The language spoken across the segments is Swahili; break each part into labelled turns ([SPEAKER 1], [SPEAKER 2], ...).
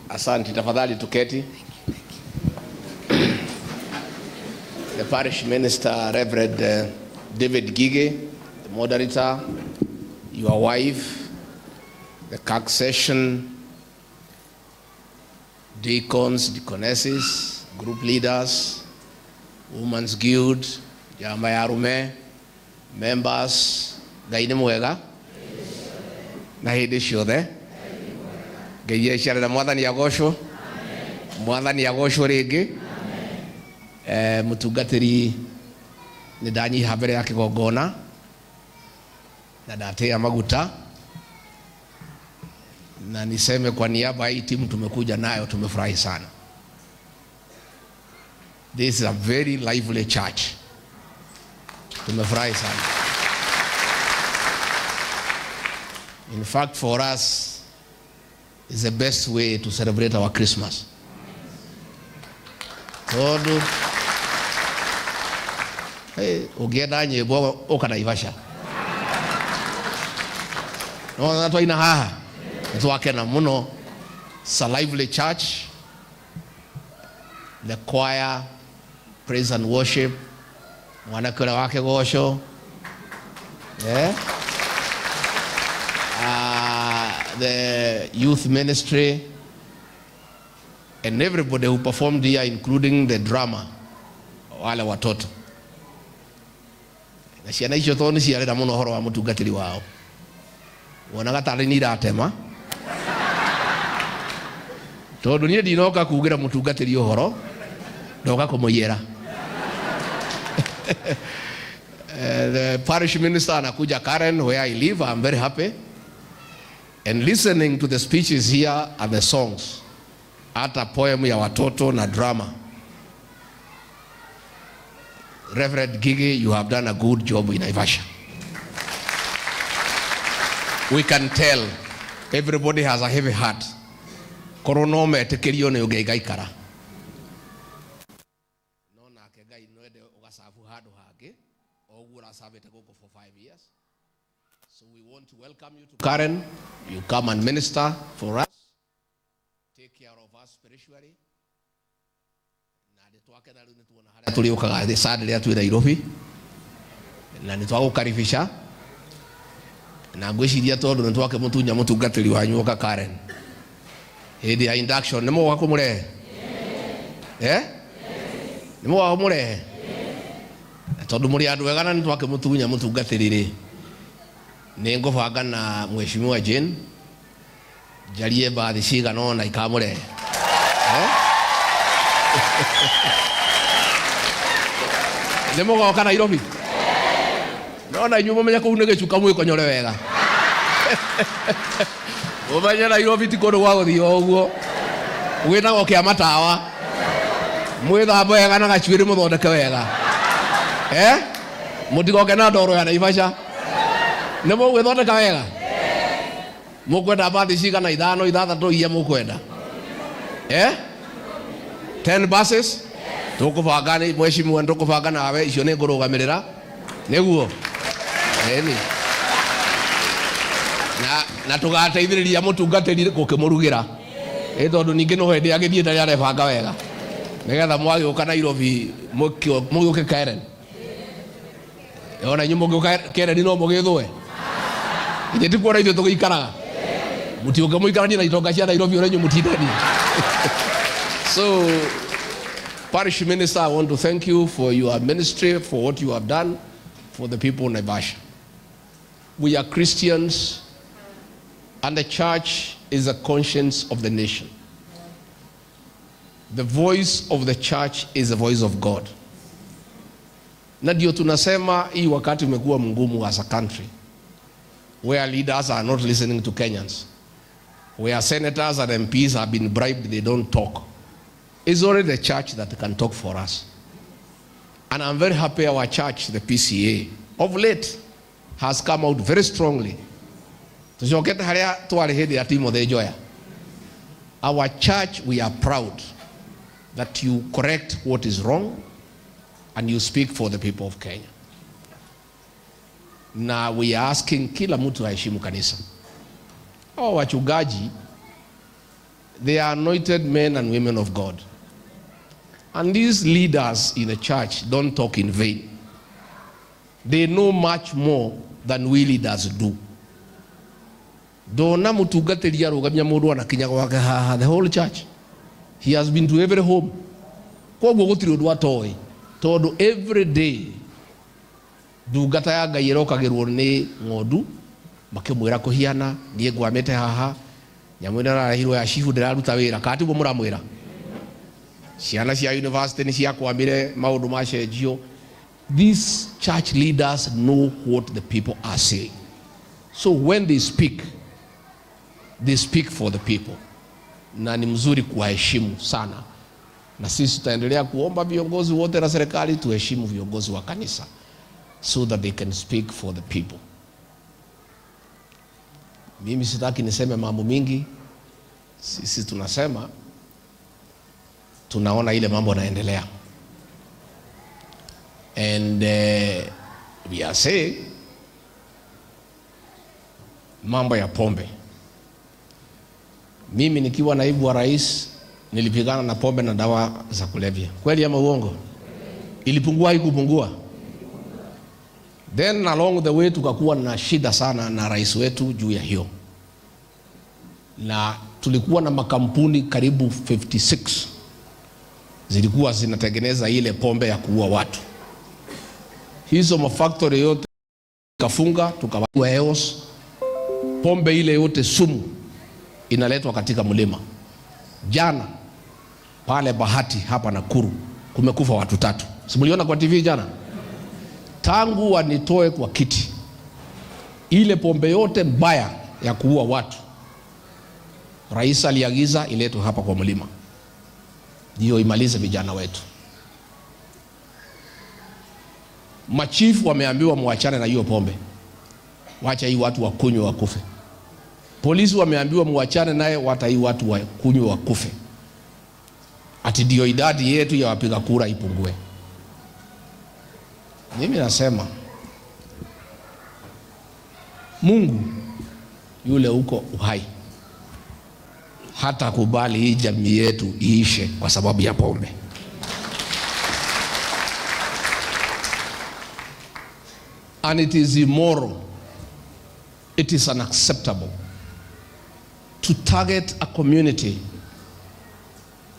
[SPEAKER 1] Asante, tafadhali tuketi. The parish minister, Reverend David Gige, the moderator, your wife, the CAC session, deacons, deaconesses, group leaders, Women's Guild, Jamayarume, members, Gaine Mwega, Nahidi Shode, Gaye Sharada Mwathani Yagosho, Mwathani Yagosho Rege, Mutugatiri Nidani Habere ya Kigogona, na date ya maguta, na niseme kwa niaba hii timu tumekuja nayo tumefurahi sana. This is a very lively church. Tumefurahi sana. In fact, for us, it's the best way to celebrate our Christmas. Todo. Hey, ugienda nyimbo ukanaivasha. No, that's why ina haha. Twakena muno. It's a lively church. The choir, praise and worship. Mwanakura wake gosho. Yeah. The youth ministry and everybody who performed here, including the drama, wale watoto. Na ciana icio to ni ciarera muno horo wa mutungatiri wao. Wonaga tari ni ratema. Tondu ni ndinoka kugira mutungatiri uhoro, ndoka kumuyera. The parish minister anakuja Karen, where I live. I'm very happy. And listening to the speeches here and the songs, hata poem ya watoto na drama. Reverend Gigi, you have done a good job in Naivasha. We can tell everybody has a heavy heart. Koronome etekerio ne ugeiga ikara. No na kega inoede ugasafu hado hage. Ogura sabete koko for 5 years. So we want to welcome you to Karen. You come and minister for us. Take care of us spiritually. Na nitwake na runi tuona haria tuliokaga the Saturday atu Nairobi. Na nitwago karifisha. Na ngwiciria tondu nitwake mutunya mutungatiri wanyu oka Karen. Hedi ya induction nimo wako mure. Eh? Nimo wako mure. Tondu muri andu wega na nitwake mutunya mutungatiri. Nengo faga na mheshimiwa Jane jalie baadhi shiga nona ikamure Nemo kwa kana Nairobi nona nyuma menya ko unege chuka mwe konyore wega Obanya Nairobi tikodo wago thi oguo wina go kia matawa mwe thabo wega na gachwiri muthondeke wega mutigo kena ndoro ya Naivasha Nemo gwethondeka wega mukwenda bathi cigana 5 6 iye mukwenda 10 buses tukubanga ni mheshimiwa tukubanga nawe icio ni ngurugamirira niguo eni na tugateithiriria mutungatiri gukimurugira tondu ningi no hindi agithie ndari arebanga wega nigetha mwagiuka Nairobi mugiuke Karen ona nyumo mugiuka Karen no mugithwe Iti kuona ithu tugikaraga mutiuka muikarania na itonga cia Nairobi orenyu mutindani. So parish minister, I want to thank you for your ministry, for what you have done for the people of Naivasha. We are Christians and the church is the conscience of the nation. The voice of the church is the voice of God. Na ndio tunasema hii wakati umekuwa mgumu as a country, where leaders are not listening to Kenyans, where senators and MPs have been bribed, they don't talk. It's only the church that can talk for us. And I'm very happy our church, the PCA, of late has come out very strongly. Our church, we are proud that you correct what is wrong and you speak for the people of Kenya. Na we are asking kila mtu aheshimu kanisa. Hao wachungaji They are anointed men and women of God. And these leaders in the church don't talk in vain. They know much more than we leaders do. Dona mutungatĩria rũgamia mũndũ anakinya gwake haha, the whole church. He has been to every home. Koguo gũtirĩ ũndũ atoĩ. Tondũ every day ndungata ya Ngai ĩrokagĩrwo nĩ ng'ondu makĩmwĩra kũhiana niĩ ngwamĩte haha nyamũ ĩno ĩrarehirwo ya cibu ndĩraruta wĩra kana tiguo mũramwĩra. Ciana cia university nĩ ciakwamire maũndũ macenjio. These church leaders know what the people are saying. So when they speak for the people. Na ni mzuri kuwaheshimu sana. Na sisi tutaendelea kuomba viongozi wote na serikali tuheshimu viongozi wa kanisa so that they can speak for the people. Mimi sitaki niseme mambo mingi. Sisi tunasema tunaona ile mambo yanaendelea. And we are saying mambo ya pombe. Mimi nikiwa naibu wa rais nilipigana na pombe na dawa za kulevya. Kweli ama uongo? Ilipungua haikupungua? Then along the way tukakuwa na shida sana na rais wetu juu ya hiyo. Na tulikuwa na makampuni karibu 56 zilikuwa zinatengeneza ile pombe ya kuua watu. Hizo mafactory yote kafunga, tukawa EOS. Pombe ile yote sumu inaletwa katika mlima. Jana pale Bahati hapa Nakuru kumekufa watu 3. Simuliona kwa TV jana? Tangu wanitoe kwa kiti, ile pombe yote mbaya ya kuua watu rais aliagiza iletwe hapa kwa mlima ndio imalize vijana wetu. Machifu wameambiwa muachane na hiyo pombe, wacha hii watu wakunywe wakufe. Polisi wameambiwa muachane naye, wata hii watu wakunywe wakufe. Ati ndio idadi yetu ya wapiga kura ipungue. Mimi nasema Mungu yule uko uhai hata kubali hii jamii yetu iishe kwa sababu ya pombe. And it is immoral, it is unacceptable to target a community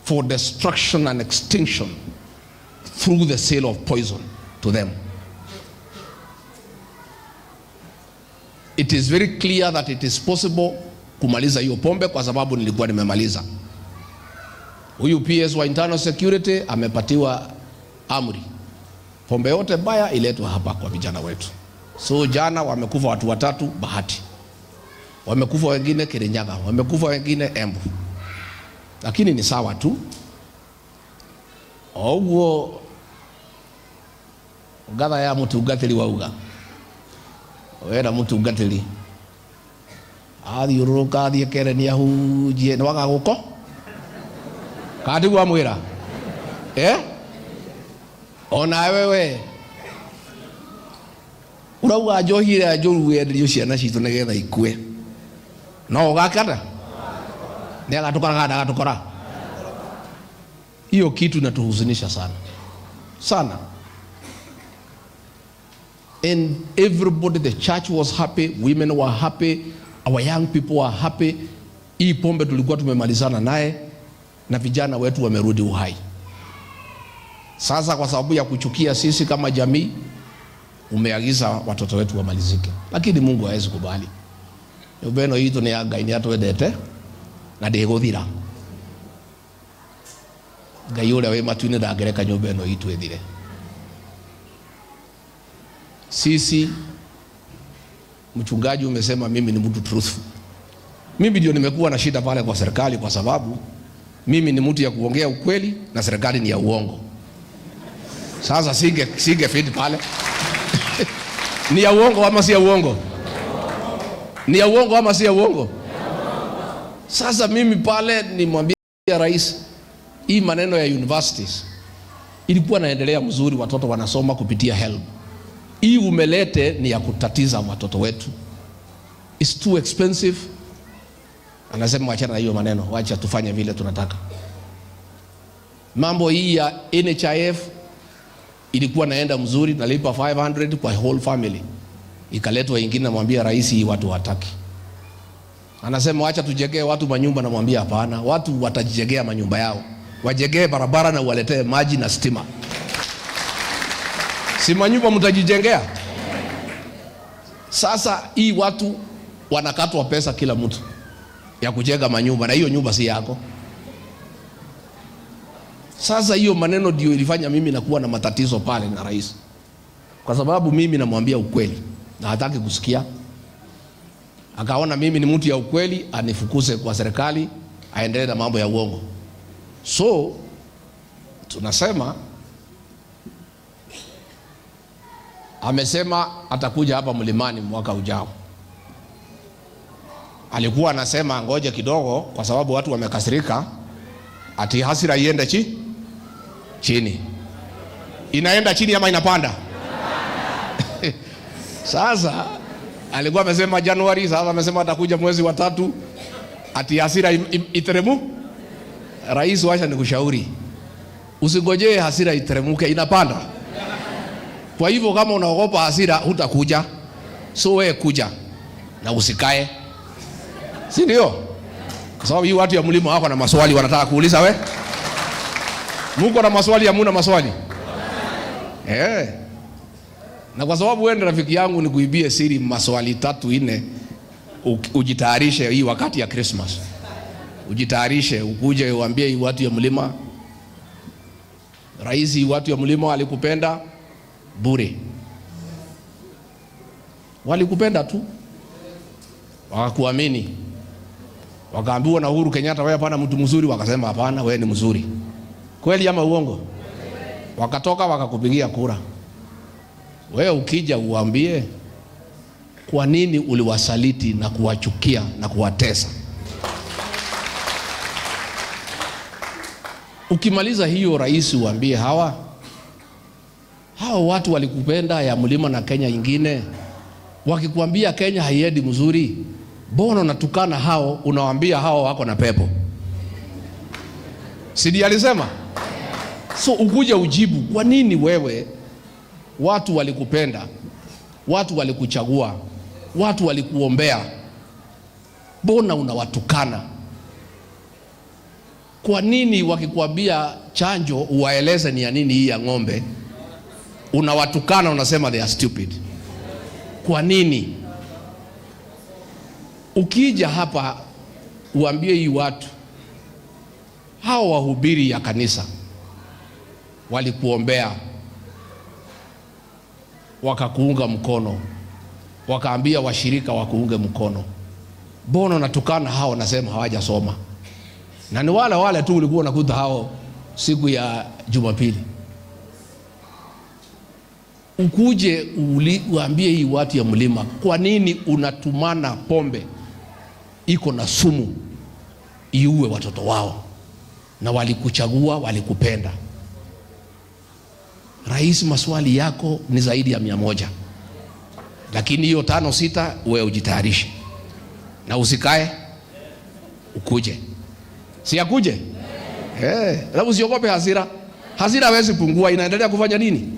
[SPEAKER 1] for destruction and extinction through the sale of poison to them. It is very clear that it is possible kumaliza hiyo pombe kwa sababu nilikuwa nimemaliza. Huyu PS wa internal security amepatiwa amri, pombe yote baya iletwe hapa kwa vijana wetu. So jana wamekufa watu 3 Bahati, wamekufa wengine Kirinyaga, wamekufa wengine Embu. Lakini ni sawa tu. Oguo gatha ya mutungatiri wauga wera mutungatiri athiururuka athie kerenia hujie nwaga guko kandi gwa mwira ona wewe urauga njohire njuru wenderio ciana citu nigetha ikue no ugakata ni agatukora hiyo kitu inatuhuzunisha sana sana. And everybody, the church was happy, women were happy, our young people were happy. Hii pombe tulikuwa tumemalizana naye na vijana wetu wamerudi uhai. Sasa kwa sababu ya kuchukia sisi kama jamii umeagiza watoto wetu wamalizike, lakini Mungu hawezi kubali. Nyobeno hii ni ya Ngai ni atwendete na ndiguthira. Ngai ule we matuine ndagereka nyobeno hii twethire. Sisi mchungaji umesema mimi ni mtu truthful. Mimi ndio nimekuwa na shida pale kwa serikali kwa sababu mimi ni mtu ya kuongea ukweli na serikali ni ya uongo. Sasa sige fit pale. Ni ya uongo ama si ya uongo? Ni ya uongo ama si ya uongo? Sasa mimi pale nimwambia rais hii maneno ya universities ilikuwa naendelea mzuri, watoto wanasoma kupitia HELB. Hii umelete ni ya kutatiza watoto wetu. It's too expensive Anasema wachana na hiyo maneno, wacha tufanye vile tunataka. Mambo hii ya NHIF ilikuwa naenda mzuri, nalipa 500 kwa whole family. Ikaletwa ingine, namwambia rais, hii watu hataki. Anasema wacha tujengee watu manyumba, namwambia hapana, watu watajijengea manyumba yao. Wajengee barabara na waletee maji na stima. Si manyumba mtajijengea? Sasa hii watu wanakatwa pesa kila mtu ya kujenga manyumba, na hiyo nyumba si yako. Sasa hiyo maneno ndio ilifanya mimi nakuwa na matatizo pale na rais, kwa sababu mimi namwambia ukweli na hataki kusikia. Akaona mimi ni mtu ya ukweli, anifukuze kwa serikali, aendelee na mambo ya uongo. So tunasema, amesema atakuja hapa Mlimani mwaka ujao. Alikuwa anasema ngoja kidogo, kwa sababu watu wamekasirika, ati hasira iende chini. Inaenda chini ama inapanda? Sasa alikuwa amesema Januari, sasa amesema atakuja mwezi wa 3, ati hasira iteremu. Rais, wacha nikushauri, usingojee hasira iteremuke, inapanda. Kwa hivyo kama unaogopa hasira hutakuja, so wewe kuja na usikae, si ndio? Kwa sababu hii watu ya Mlima wako na maswali wanataka kuuliza we. Muko na maswali, hamuna maswali? Na kwa sababu wewe rafiki yangu, ni kuibie siri maswali 3-4, ujitayarishe hii wakati ya Christmas. Ujitayarishe, ukuje uambie hii watu ya Mlima, rais, hii watu ya Mlima walikupenda bure. Walikupenda tu, wakakuamini. Wakaambiwa na Uhuru Kenyatta, wewe hapana mtu mzuri, wakasema hapana, wewe ni mzuri. Kweli ama uongo? Wakatoka wakakupigia kura. Wewe ukija uambie kwa nini uliwasaliti na kuwachukia na kuwatesa. Ukimaliza hiyo, rais, uambie hawa watu walikupenda ya Mlima na Kenya ingine, wakikwambia Kenya haiendi mzuri, mbona unatukana hao, unawaambia hao wako na pepo? Sidi alisema. So ukuje ujibu kwa nini wewe, watu walikupenda, watu walikuchagua, watu walikuombea, mbona unawatukana? Kwa nini wakikwambia chanjo uwaeleze ni ya nini hii ya ng'ombe, unawatukana, unasema they are stupid? Kwa nini? Ukija hapa uambie hii watu, hao wahubiri ya kanisa walikuombea, wakakuunga mkono, wakaambia washirika wakuunge mkono, mbona unatukana hao, nasema hawajasoma? Na ni wale tu ulikuwa unakuta hao siku ya Jumapili. Ukuje uambie hii watu ya Mlima, kwa nini unatumana pombe iko na sumu iue watoto wao, na walikuchagua, walikupenda? Rais, maswali yako ni zaidi ya 100, lakini hiyo 5-6 wewe ujitayarishe na usikae, ukuje. Si akuje? Na usiogope hasira. Hasira hawezi pungua, inaendelea kufanya nini?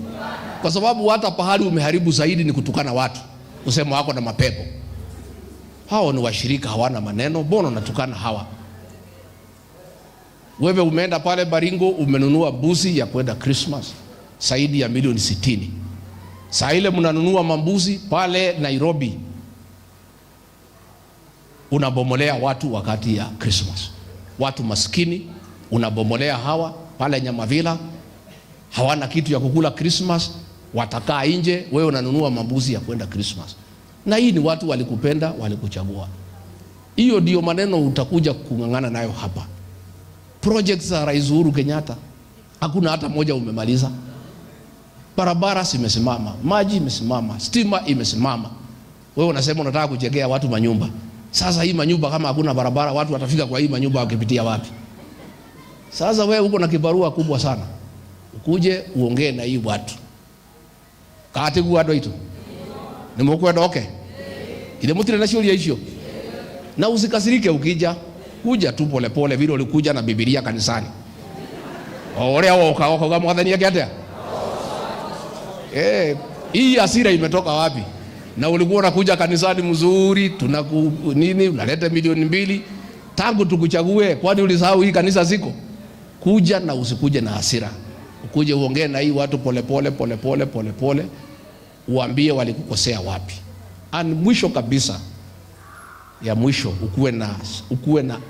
[SPEAKER 1] Kwa sababu hata pahali umeharibu zaidi ni kutukana watu, usema wako na mapepo. Hao ni washirika, hawana maneno, mbona unatukana hawa? Wewe umeenda pale Baringo, umenunua buzi ya kwenda Christmas zaidi ya milioni 60. Saa ile mnanunua mambuzi pale Nairobi, unabomolea watu wakati ya Christmas. Watu maskini unabomolea hawa pale Nyamavila, hawana kitu ya kukula Christmas, watakaa nje, wewe unanunua mambuzi ya kwenda Christmas. Na hii ni watu walikupenda, walikuchagua. Hiyo ndio maneno utakuja kungangana nayo hapa. Projects za Rais Uhuru Kenyatta hakuna hata moja umemaliza. Barabara zimesimama, maji imesimama, stima imesimama. Wewe unasema unataka kujengea watu manyumba. Sasa hii manyumba kama hakuna barabara, watu watafika kwa hii manyumba wakipitia wapi? Sasa wewe uko na kibarua kubwa sana. Ukuje uongee na hii watu. Kati guado itu. Nimukwenda ile mutire na shughuli ya hiyo. Na usikasirike ukija. kuja tu pole pole vile ulikuja na Biblia kanisani. Ole woka kama mwadhani yake atia. Hii hasira imetoka wapi? Na ulikuwa unakuja kanisani mzuri, nini unaleta milioni 2 tangu tukuchague, kwani ulisahau hii kanisa ziko? Kuja na usikuje na hasira. Ukuje uongee na hii watu pole pole, uambie walikukosea wapi. Mwisho kabisa ya mwisho ukuwe na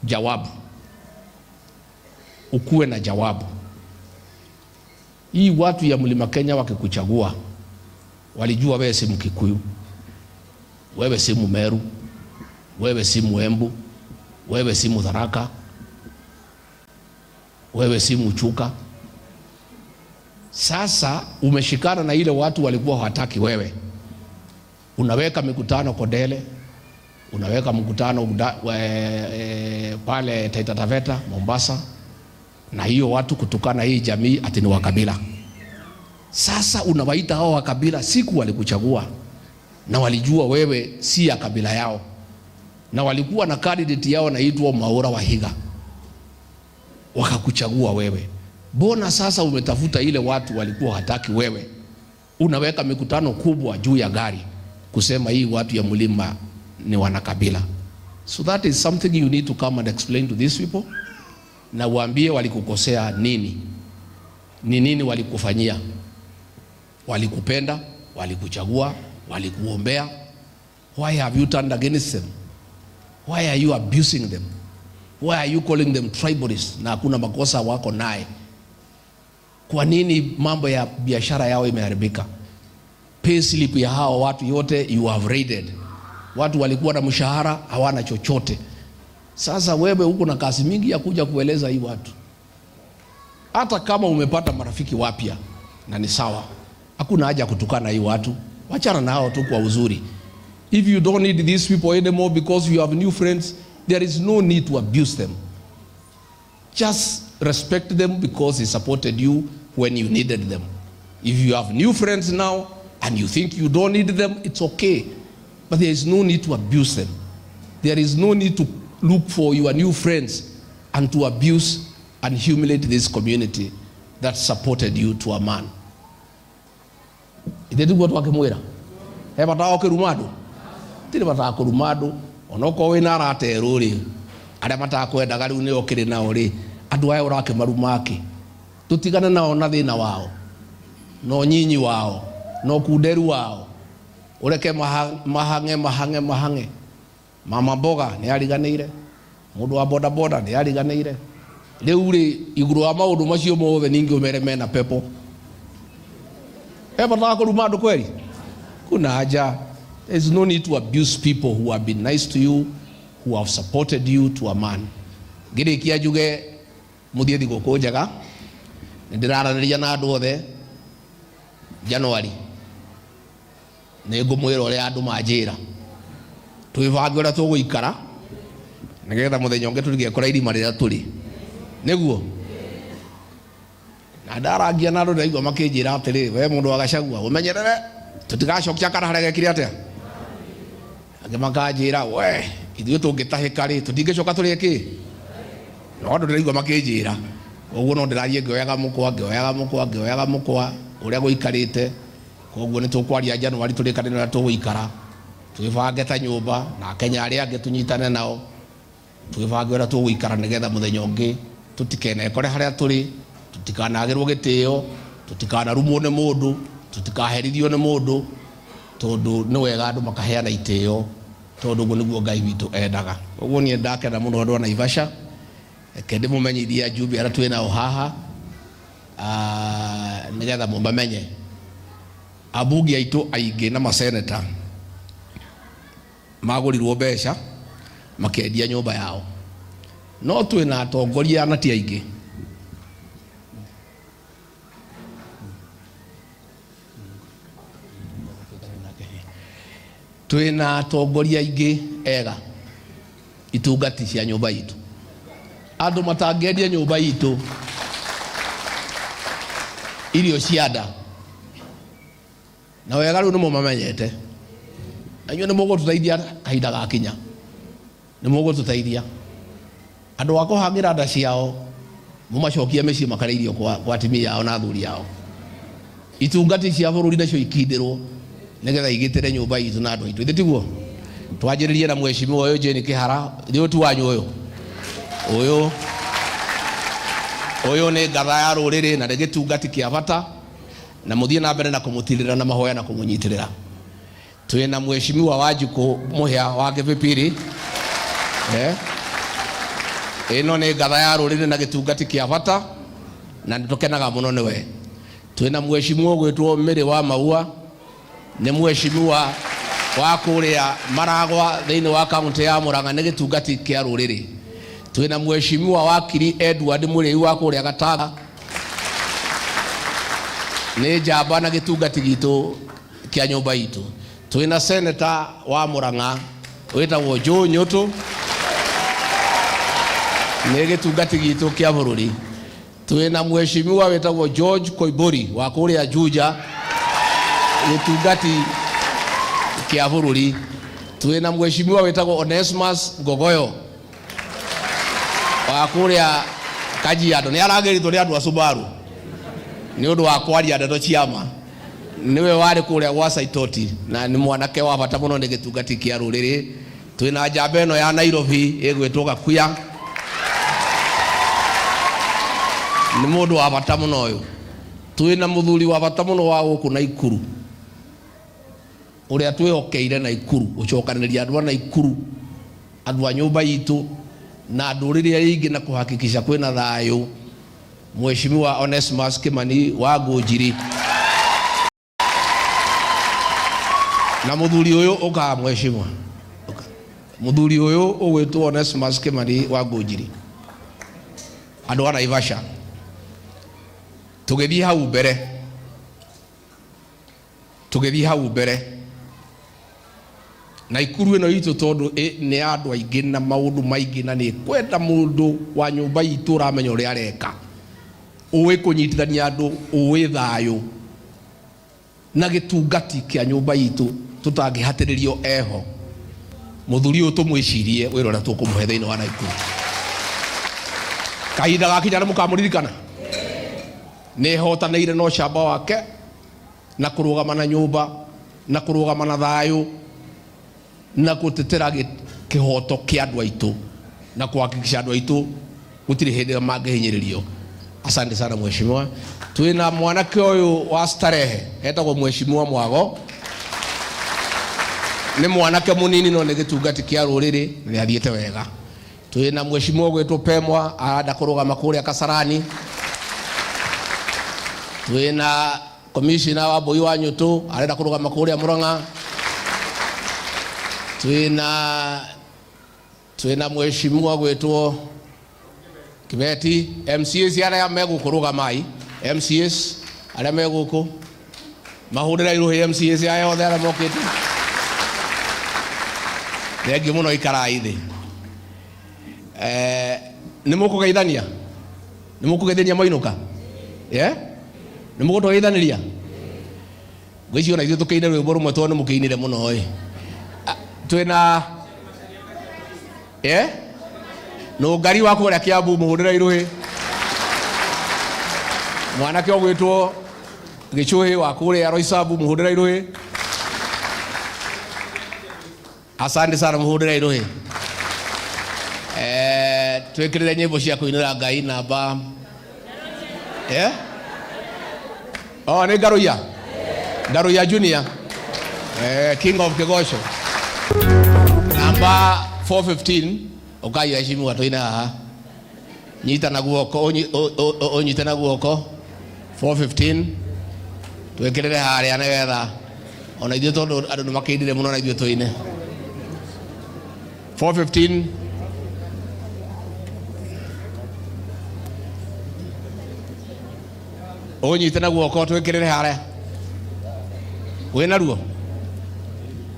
[SPEAKER 1] jawabu. Ukuwe na jawabu. Hii watu ya Mlima Kenya wakikuchagua walijua wewe si Mkikuyu, wewe si Mumeru, wewe si Muembu, wewe si Mutharaka, wewe si Muchuka. Sasa umeshikana na ile watu walikuwa hawataki wewe. Unaweka mikutano Kodele, unaweka mkutano pale Taita Taveta, Mombasa, na hiyo watu kutukana hii jamii ati ni wakabila. Sasa unawaita hao wakabila, siku walikuchagua na walijua wewe si ya kabila yao, na walikuwa na candidate yao naitwa Mwaura Wahiga, wakakuchagua wewe. Bona sasa umetafuta ile watu walikuwa hataki wewe, unaweka mikutano kubwa juu ya gari kusema hii watu ya mlima ni wanakabila. So that is something you need to come and explain to these people, na waambie walikukosea nini, ni nini walikufanyia. Walikupenda, walikuchagua, walikuombea. Why have you turned against them? Why are you abusing them? Why are you calling them tribalists na hakuna makosa wako naye? Kwa nini mambo ya biashara yao imeharibika? Pay slip ya hao watu yote you have raided. Watu walikuwa na mshahara, hawana chochote. Sasa wewe uko na kazi mingi ya kuja kueleza hii watu. Hata kama umepata marafiki wapya na ni sawa, hakuna haja kutukana hii watu. Wachana nao tu kwa uzuri. If you don't need these people anymore because you have new friends, there is no need to abuse them. Just respect them because they supported you when you needed them. If you have new friends now and you think you don't need them, it's okay. But there is no need to abuse them. There is no need to look for your new friends and to abuse and humiliate this community that supported you to a man. Ite tuko twakimwira heba tawo kirumado tiri bata kurumado onoko we na ratero ri aria matakwenda gari une okire nao ri andu aya urake marumake tutigane nao na thina wao no nyinyi wao no kunderu wao ureke mahange mama mboga ni ariganeire mundu wa boda boda ni ariganeire riu ri iguru wa maundu macio mothe ningi umere mena pepo heba tawo kurumado kweli kuna haja. There is no need to abuse people who have been nice to you, who have supported you to a man. Giri kia juge muthie thigũkũ njega nĩndĩraranĩria na andũ othe January nĩ ngũmwĩra ũrĩa andũ manjĩra twĩbange ũrĩa tũgũikara nĩgetha mũthenya ũngĩ tũtigekora irima rĩrĩa tũrĩ nĩguo. Na ndarangia na andũ ndaigua makĩnjĩra atĩrĩ we mũndũ wa Gachagua ũmenyerere tutigacokia kana harĩa gekire atĩa angĩ makanjĩra we ithuĩ tũngĩtahĩka rĩ tũtingĩcoka tũrĩ kĩ no andũ ndaigua makĩnjĩra ũguo no ndĩrarie ngĩoyaga mũkwa ũrĩa gũikarĩte. Koguo nĩ tũkwaria January tũrĩkane na tũgũikara twĩbange ta nyũmba na Kenya arĩa angĩ tũnyitane nao twĩbange ũrĩa tũgũikara nĩgetha mũthenya ũngĩ tũtikenekore harĩa tũrĩ, tũtikanagĩrwo gĩtĩo, tũtikanarumwo nĩ mũndũ, tutikaherithio nĩ mũndũ, tondu nĩ wega andũ makaheana itĩo tondu ũguo nĩguo Ngai witũ endaga. Ũguo niĩ ndakena mũno andũ a Naivasha kende mũmenyithie ajumbe arĩa twĩ nao haha nĩgetha mũmamenye abunge aitũ aingĩ na maseneta magũrirwo mbeca makendia nyũmba yao, no twĩ na atongoria na ti aingĩ. Twina atongoria aingĩ ega itungati cia nyũmba itũ, andũ matangendia nyũmba itũ irio cia nda na wega rĩu nĩ mũmamenyete na inyuĩ nĩ mũgũtũteithia kahinda gakinya, nĩ mũgũtũteithia Andu ako hangira nda ciao mumacokia mĩciĩ makareirio kwa atimia yao na athuri yao. Itungati cia bũrũri nacio ikindirwo nigetha igitire nyũmba itu na andu itu. Ithe tiguo twanjĩrĩrie na mheshimiwa ũyũ Jane Kĩhara nĩ tu wanyu ũyũ nĩ ngatha ya rũrĩrĩ na gĩtungati kĩa bata na mũthie na mbere na kũmũtirĩra na mahoya na kũmũnyitirĩra. Twĩna mheshimiwa Wanjikũ Mũhĩa wa Kĩbĩbĩrĩ ĩno nĩ ngatha ya rũrĩrĩ na gĩtungati kĩa bata na nĩtũkenaga mũno nĩwe. Twĩna mheshimiwa ũgwĩtwo Mĩrĩ wa Maua nĩ mheshimiwa wa kũrĩa Maragwa thĩinĩ wa kaunti ya Mũrang'a nĩ gĩtungati kĩa rũrĩrĩ. Twĩna mheshimiwa Wakiri Edward Mũrĩu wa kũrĩa Gataga nĩ njamba na gĩtungati gitũ kĩa nyũmba itũ. Twĩna senator wa Mũrang'a wĩtagwo Joe Nyoto nĩ gĩtungati gitũ kĩa bũrũri. Twĩna mheshimiwa wĩtagwo George Koimbũri wa kũrĩa Juja gĩtungati kĩa bũrũri. Twĩna mheshimiwa wĩtagwo Onesimus Ngogoyo wa kũrĩa Kajiado nĩ aragĩrithwo nĩ andũ a Subaru nĩ ũndũ wa kwaria ndeto ciama. Niwe warĩ kũrĩa gwa Saitoti na nĩ mwanake wa bata mũno nĩ gĩtungati kĩa rũrĩrĩ. Twĩna njamba ĩno ya Nairobi ĩgwĩtwo Gakuya nĩ mũndũ wa bata mũno ũyũ. Twĩna mũthuri wa bata mũno wa gũkũ Naikuru ũrĩa twĩhokeire Naikuru gũcokanĩrĩria andũ a Naikuru andũ a nyũmba itũ na ndũrĩrĩ ingĩ na kuhakikisha kwĩna thayũ. Mheshimiwa Onesimus Kimani wa Ngũnjiri na mũthuri ũyũ ũka mheshimiwa mũthuri ũyũ ũgwĩtwo Onesimus Kimani wa Ngũnjiri. Andũ a Naivasha tũgĩthiĩ hau mbere Naikuru ĩno itũ tondũ nĩ andũ aingĩ na maũndũ maingĩ na nĩ kwenda mũndũ wa nyũmba itũ ũramenya ũrĩa areka, ũĩ kũnyitithania andũ, ũĩ thayũ na gĩtungati kĩa nyũmba itũ tũtangĩhatĩrĩrio eho. Mũthuri ũyũ tũmwĩcirie wĩra ũrĩa tũkũmũhe thĩinĩ wa Naikuru. Kahinda gakinya nĩ mũkamũririkana nĩ hotanĩire na ũcamba wake na kũrũgama na nyũmba na kũrũgama na thayũ na gũtetera kĩhoto kĩa andũ aitũ na kuhakikisha andũ aitũ gũtirĩ hĩndĩ mangĩhinyĩrĩrio. Asante sana mheshimiwa. Twĩna mwanake ũyũ wa Starehe etagwo mheshimiwa Mwago nĩ mwanake mũnini no nĩ gĩtungati kĩa rũrĩrĩ nĩ athiĩte wega. Twĩna mheshimiwa ũgwĩtwo Pemwa arenda kũrũgama kũrĩa Kasarani. Twĩna commissioner wa Mbũi wa Nyũtũ arenda kũrũgama kũrĩa Mũrang'a. Twĩna mheshimiwa ũgwĩtwo Kibeti. MCAs arĩa megũkũrũgamai, MCAs arĩa megũkũ mahũrĩra irũhĩ MCAs aya othe arĩa mokĩte. Thengiũ mũno ikarai thĩ. Nĩ mũkũgeithania mainũka? Nĩ mũgũtũgeithanĩria? Ngwĩciria ona ithuĩ tũkĩine rwĩmbo rũmwe tondũ nĩ mũkĩinire mũno. Twĩna Nũngari wa kũrĩa Kiambu mũhũrĩra irũhĩ. Mwanake ũgwĩtwo Gĩcũhĩ wa kũrĩa Roysambu mũhũrĩra irũhĩ. Asante sana mũhũrĩra irũhĩ. Twĩkĩrĩre nyĩmbo cia kũinĩra Ngai namba nĩ Ngaruya Junior King of Kĩgoco namba 415. Ukai heshimiwa tũine haha, nyita na guoko ũnyite na guoko 415 twĩkĩrĩre harĩa nĩgetha ona ithuĩ tondũ andũ nĩ makĩindire mũno na ithuĩ tũine 415. Ũnyite na guoko twĩkĩrĩre harĩa wĩna ruo.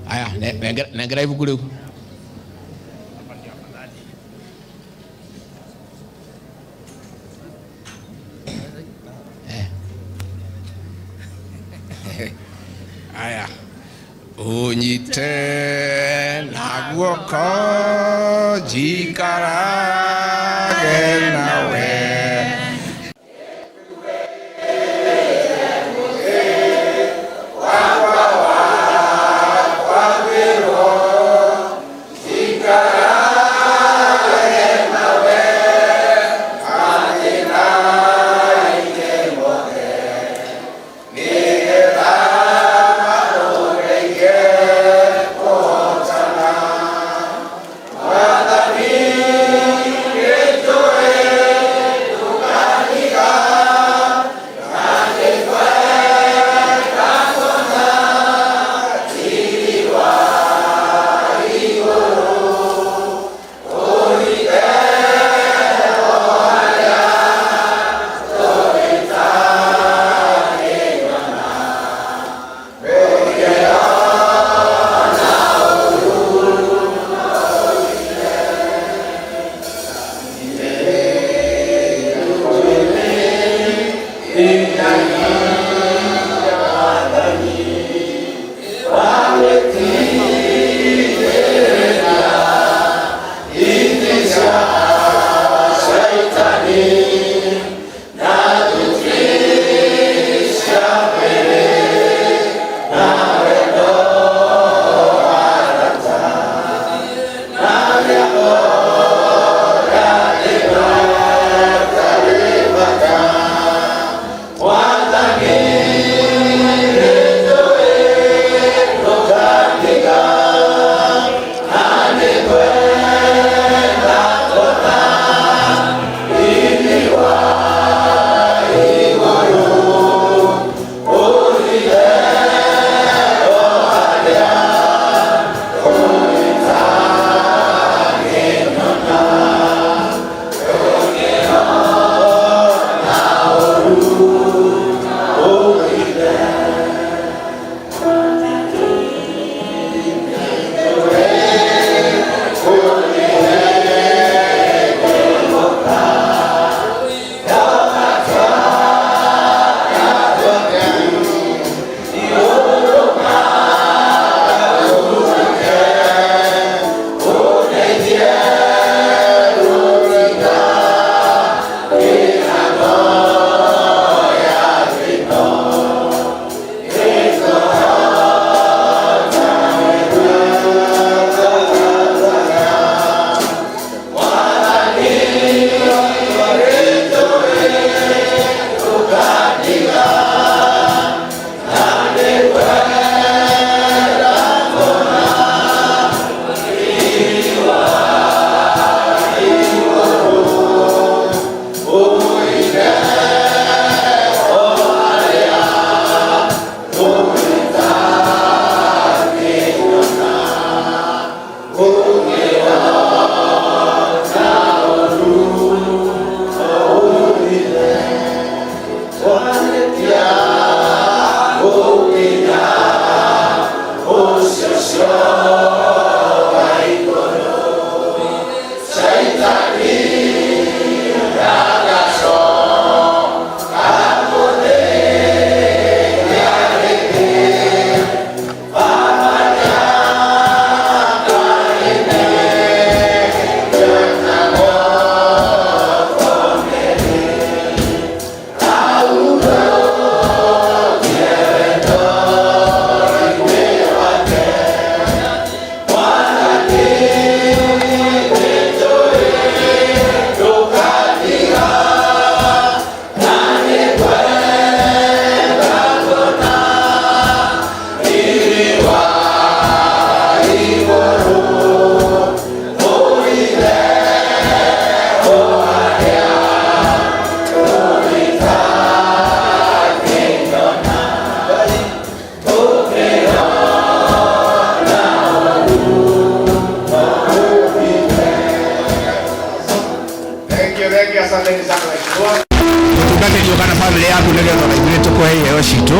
[SPEAKER 1] Aya nengera ibuku rĩu. Aya unyite
[SPEAKER 2] naguoko jikarage nawe.
[SPEAKER 3] Tugate ndio kana family yangu ndio ndio kwa hiyo shito